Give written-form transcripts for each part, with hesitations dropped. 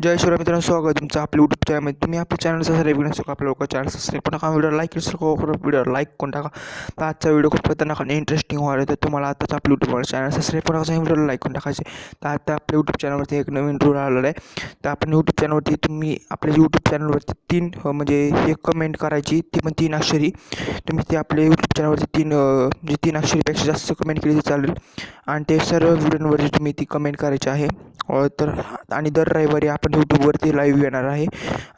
जय शिवराय मित्रांनो, स्वागत आहे तुमचं आपल्या यूट्यूब चॅनलमध्ये. तुम्ही आपल्या चॅनल सबस्क्राईब नसतो का, आपल्या लोक चॅनल सबस्क्राईब पण नका, व्हिडिओ लाईक करू, व्हिडिओ लाईक करून टाका. तर आजचा व्हिडिओ खूप खतरनाक आणि इंटरेस्टिंग होणार आहे. तर तुम्हाला आताच आपल्या यूट्यूबवर चॅनल सबस्क्राईब पण करायचं, व्हिडिओला लाईक करून टाकायचे. तर आता आपल्या यूट्यूब चॅनलवरती एक नवीन रूल आलेला आहे. तर आपण यूट्यूब चॅनलवरती तुम्ही आपल्या यूट्यूब चॅनलवरती म्हणजे एक कमेंट करायची, ती पण 3 अक्षरी. तुम्ही ते आपल्या यूट्यूब चॅनलवरती म्हणजे 3 अक्षरीपेक्षा जास्त कमेंट केली तर चालेल. आणि ते सर्व व्हिडिओवरती तुम्ही ती कमेंट करायची आहे. तर आणि दर रविवारी आपण यूट्यूबवरती लाईव्ह येणार आहे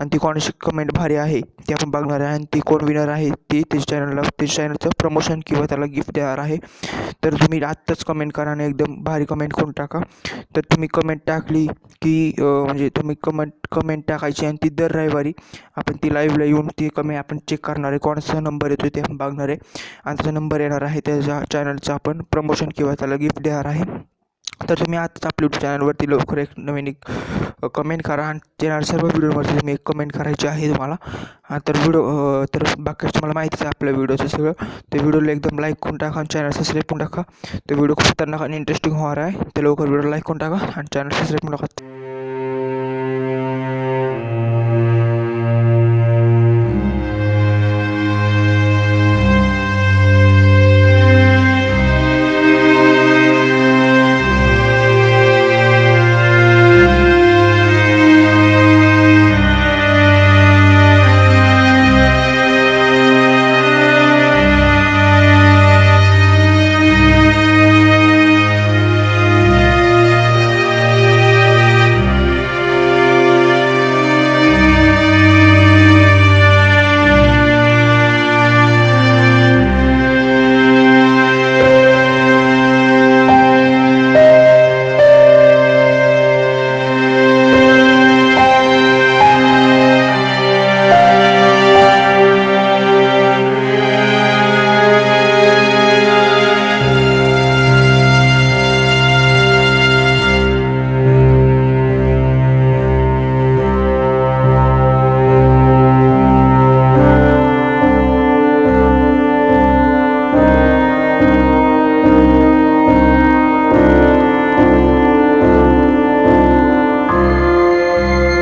आणि ती कोणाची कमेंट भारी आहे ती आपण बघणार आहे आणि ती कोण विनर आहे ती त्याच्या चॅनलचं प्रमोशन किंवा त्याला गिफ्ट देणार आहे. तर तुम्ही आत्ताच कमेंट करा आणि एकदम भारी कमेंट करून टाका. तर तुम्ही कमेंट टाकली की म्हणजे तुम्ही कमेंट टाकायची आणि ती दर रविवारी आपण ती लाईव्हला येऊन ती कमेंट आपण चेक करणार आहे, कोणाचा नंबर येतो ते आपण बघणार आहे आणि त्याचा नंबर येणार आहे, त्याच्या चॅनलचं आपण प्रमोशन किंवा त्याला गिफ्ट देणार आहे. तर तुम्ही आताच आपल्या यूट्यूब चॅनलवरती लवकर एक नवीन कमेंट करा आणि चॅनल सर्व व्हिडिओवरती तुम्ही एक कमेंट करायची आहे तुम्हाला. तर तर बाकी तुम्हाला माहितीच आहे आपल्या व्हिडिओचं सगळं. ते व्हिडिओला एकदम लाईक करून टाका आणि चॅनल सबस्क्राईब करून टाका. तो व्हिडिओ खूप खतरनाक आणि इंटरेस्टिंग होणार आहे. ते लवकर व्हिडिओ लाईक करून टाका आणि चॅनल सबस्क्राईब करून टाका.